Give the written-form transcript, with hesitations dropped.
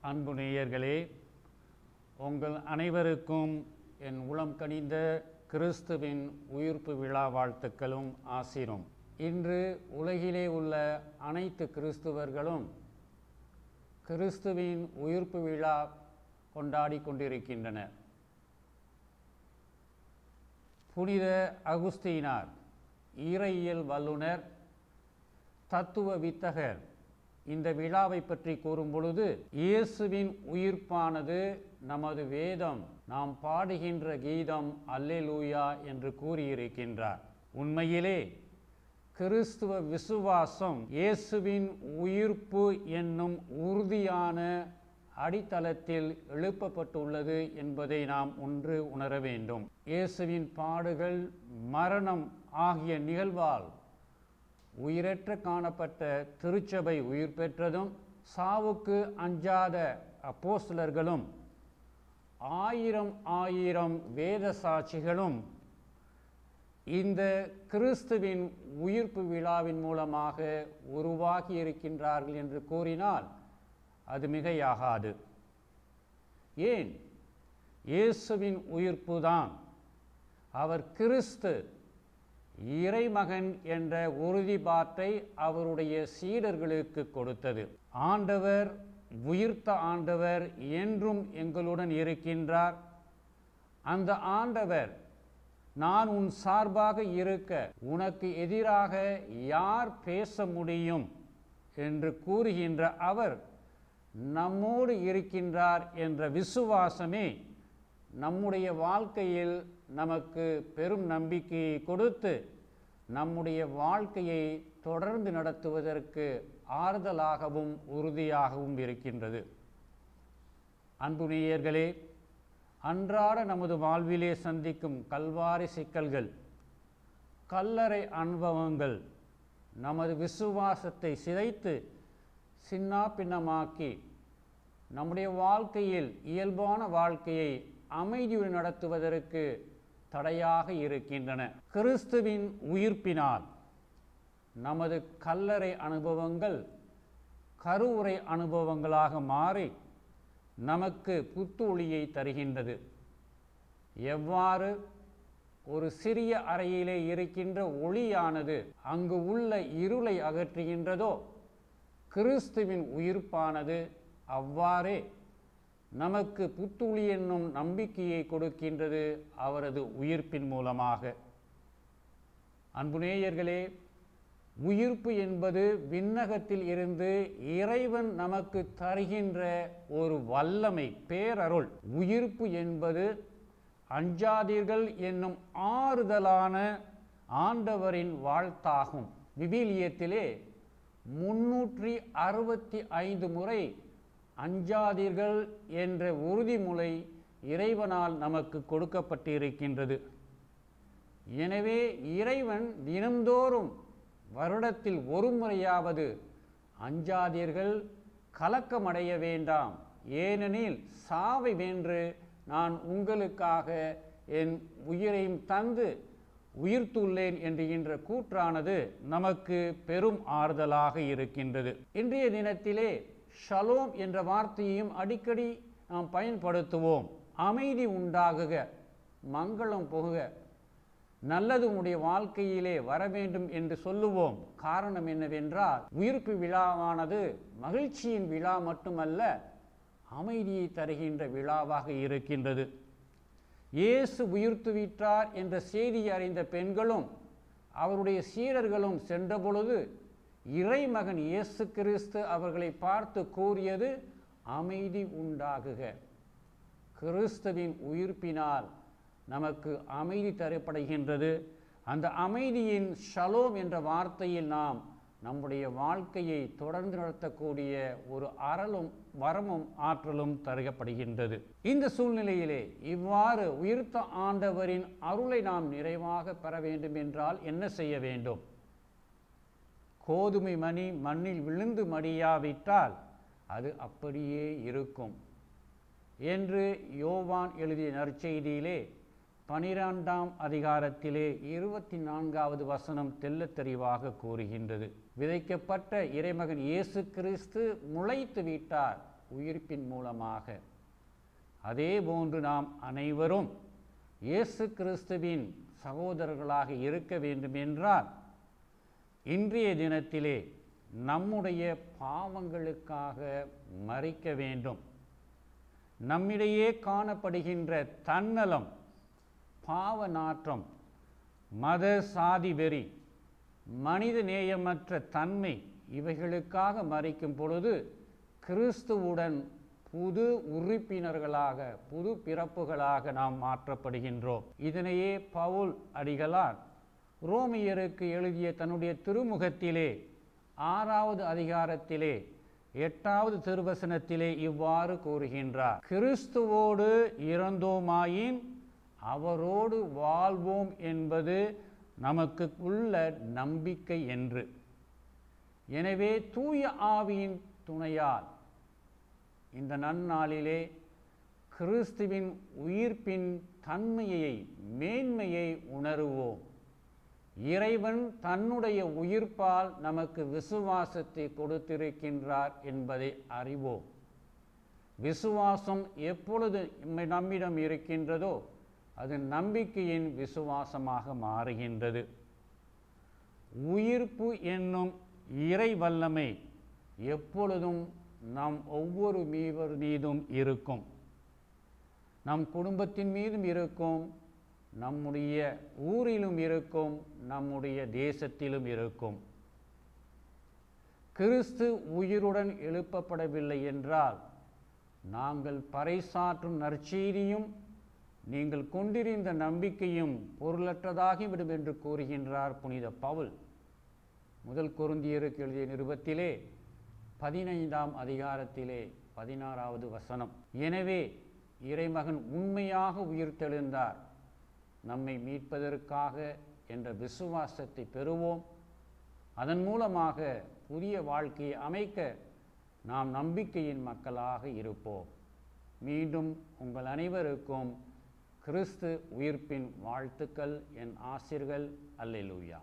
அன்பு நேயர்களே, உங்கள் அனைவருக்கும் என் உளம் கனிந்த கிறிஸ்துவின் உயிர்ப்பு விழா வாழ்த்துக்களும் ஆசீரும். இன்று உலகிலே உள்ள அனைத்து கிறிஸ்துவர்களும் கிறிஸ்துவின் உயிர்ப்பு விழா கொண்டாடி கொண்டிருக்கின்றனர். புனித அகுஸ்தீனார் இறையியல் வல்லுனர், தத்துவ வித்தகர் இந்த விழாவை பற்றி கூறும் பொழுது, இயேசுவின் உயிர்ப்பானது நமது வேதம், நாம் பாடுகின்ற கீதம் அல்லேலூயா என்று கூறியிருக்கின்றார். உண்மையிலே கிறிஸ்துவ விசுவாசம் இயேசுவின் உயிர்ப்பு என்னும் உறுதியான அடித்தளத்தில் எழுப்பப்பட்டுள்ளது என்பதை நாம் ஒன்று உணர வேண்டும். இயேசுவின் பாடுகள், மரணம் ஆகிய நிகழ்வால் உயிரற்ற காணப்பட்ட திருச்சபை உயிர் பெற்றதும், சாவுக்கு அஞ்சாத அப்போஸ்தலர்களும் ஆயிரம் வேத சாட்சிகளும் இந்த கிறிஸ்துவின் உயிர்ப்பு விழாவின் மூலமாக உருவாகி இருக்கின்றார்கள் என்று கூறினால் அது மிகையாகாது. ஏன்? இயேசுவின் உயிர்ப்புதான் அவர் கிறிஸ்து, இறைமகன் என்ற உறுதிப்பாட்டை அவருடைய சீடர்களுக்கு கொடுத்தது. ஆண்டவர், உயிர்த்த ஆண்டவர் என்றும் எங்களுடன் இருக்கின்றார். அந்த ஆண்டவர், நான் உன் சார்பாக இருக்க உனக்கு எதிராக யார் பேச முடியும் என்று கூறுகின்ற அவர் நம்மோடு இருக்கின்றார் என்ற விசுவாசமே நம்முடைய வாழ்க்கையில் நமக்கு பெரும் நம்பிக்கையை கொடுத்து நம்முடைய வாழ்க்கையை தொடர்ந்து நடத்துவதற்கு ஆறுதலாகவும் உறுதியாகவும் இருக்கின்றது. அன்பு நேயர்களே, அன்றாட நமது வாழ்விலே சந்திக்கும் கல்வாரி சிக்கல்கள், கல்லறை அனுபவங்கள் நமது விசுவாசத்தை சிதைத்து சின்னா பின்னமாக்கி நம்முடைய வாழ்க்கையில் இயல்பான வாழ்க்கையை அமைதியுடன் நடத்துவதற்கு தடையாக இருக்கின்றன. கிறிஸ்துவின் உயிர்ப்பினால் நமது கல்லறை அனுபவங்கள் கருவுரை அனுபவங்களாக மாறி நமக்கு புத்துொளியை தருகின்றது. எவ்வாறு ஒரு சிறிய அறையிலே இருக்கின்ற ஒளியானது அங்கு உள்ள இருளை அகற்றுகின்றதோ, கிறிஸ்துவின் உயிர்ப்பானது அவ்வாறே நமக்கு புத்துளி என்னும் நம்பிக்கையை கொடுக்கின்றது அவரது உயிர்ப்பின் மூலமாக. அன்பு நேயர்களே, உயிர்ப்பு என்பது விண்ணகத்தில் இருந்து இறைவன் நமக்கு தருகின்ற ஒரு வல்லமை, பேரருள். உயிர்ப்பு என்பது அஞ்சாதீர்கள் என்னும் ஆறுதலான ஆண்டவரின் வாழ்த்தாகும். விவிலியத்திலே 365 முறை அஞ்சாதீர்கள் என்ற உறுதிமொழி இறைவனால் நமக்கு கொடுக்கப்பட்டிருக்கின்றது. எனவே இறைவன் தினம்தோறும் வருடத்தில் ஒரு முறையாவது அஞ்சாதீர்கள், கலக்கமடைய வேண்டாம், ஏனெனில் சாவை வென்று நான் உங்களுக்காக என் உயிரையும் தந்து உயிர்த்துள்ளேன் என்கின்ற கூற்றானது நமக்கு பெரும் ஆறுதலாக இருக்கின்றது. இன்றைய தினத்திலே ஷலோம் என்ற வார்த்தையையும் அடிக்கடி நாம் பயன்படுத்துவோம். அமைதி உண்டாகுக, மங்களம் புகுக, நல்லது உடைய வாழ்க்கையிலே வர வேண்டும் என்று சொல்லுவோம். காரணம் என்னவென்றால், உயிர்ப்பு விழாவானது மகிழ்ச்சியின் விழா மட்டுமல்ல, அமைதியை தருகின்ற விழாவாக இருக்கின்றது. இயேசு உயிர்த்துவிட்டார் என்ற செய்தியை அறிந்த பெண்களும் அவருடைய சீடர்களும் சென்றபொழுது இறைமகன் இயேசு கிறிஸ்து அவர்களை பார்த்து கூறியது, அமைதி உண்டாகுக. கிறிஸ்துவின் உயிர்ப்பினால் நமக்கு அமைதி தரப்படுகின்றது. அந்த அமைதியின் ஷலோம் என்ற வார்த்தையில் நாம் நம்முடைய வாழ்க்கையை தொடர்ந்து நடத்தக்கூடிய ஒரு அருளும் வரமும் ஆற்றலும் தருகப்படுகின்றது. இந்த சூழ்நிலையிலே இவ்வாறு உயிர்த்த ஆண்டவரின் அருளை நாம் நிறைவாக பெற வேண்டும் என்றால் என்ன செய்ய வேண்டும்? கோதுமை மணி மண்ணில் விழுந்து மடியாவிட்டால் அது அப்படியே இருக்கும் என்று யோவான் எழுதிய நற்செய்தியிலே 12ஆம் அதிகாரத்திலே 24வது வசனம் தெள்ளத் தெளிவாக கூறுகின்றது. விதைக்கப்பட்ட இறைமகன் இயேசு கிறிஸ்து முளைத்து விட்டார். உயிர்ப்பின் மூலமாக. அதேபோன்று நாம் அனைவரும் இயேசு கிறிஸ்துவின் சகோதரர்களாக இருக்க வேண்டுமென்றால் இன்றைய தினத்திலே நம்முடைய பாவங்களுக்காக மரிக்க வேண்டும். நம்மிடையே காணப்படுகின்ற தன்னலம், பாவ நாற்றம், மத சாதி வெறி, மனித நேயமற்ற தன்மை இவைகளுக்காக மரிக்கும் பொழுது கிறிஸ்துவுடன் புது உறுப்பினர்களாக, புது பிறப்புகளாக நாம் மாற்றப்படுகின்றோம். இதனையே பவுல் அடிகளார் ரோமியருக்கு எழுதிய தன்னுடைய திருமுகத்திலே 6வது அதிகாரத்திலே 8வது திருவசனத்திலே இவ்வாறு கூறுகின்றார்: கிறிஸ்துவோடு இறந்தோமாயின் அவரோடு வாழ்வோம் என்பது நமக்கு உள்ள நம்பிக்கை என்று. எனவே தூய ஆவியின் துணையால் இந்த நன்னாளிலே கிறிஸ்துவின் உயிர்ப்பின் தன்மையை, மேன்மையை உணருவோம். இறைவன் தன்னுடைய உயிர்ப்பால் நமக்கு விசுவாசத்தை கொடுத்திருக்கின்றார் என்பதை அறிவோம். விசுவாசம் எப்பொழுது நம்மிடம் இருக்கின்றதோ அது நம்பிக்கையின் விசுவாசமாக மாறுகின்றது. உயிர்ப்பு என்னும் இறை வல்லமை எப்பொழுதும் நம் ஒவ்வொரு மீதும் இருக்கும். நம் குடும்பத்தின் மீதும் இருக்கும், நம்முடைய ஊரிலும் இருக்கும், நம்முடைய தேசத்திலும் இருக்கும். கிறிஸ்து உயிருடன் எழுப்பப்படவில்லை என்றால் நாங்கள் பறைசாற்றும் நற்செய்தியும் நீங்கள் கொண்டிருந்த நம்பிக்கையும் பொருளற்றதாகிவிடும் என்று கூறுகின்றார் புனித பவுல். முதல் கொரிந்தியருக்கு எழுதிய நிருபத்திலே 15ஆம் அதிகாரத்திலே 16வது வசனம். எனவே இறைமகன் உண்மையாக உயிர்த்தெழுந்தார், நம்மை மீட்பதற்காக என்ற விசுவாசத்தை பெறுவோம். அதன் மூலமாக புதிய வாழ்க்கையை அமைக்க நாம் நம்பிக்கையின் மக்களாக இருப்போம். மீண்டும் உங்கள் அனைவருக்கும் கிறிஸ்து உயிர்ப்பின் வாழ்த்துக்கள், என் ஆசிர்கள். அல்லேலூயா.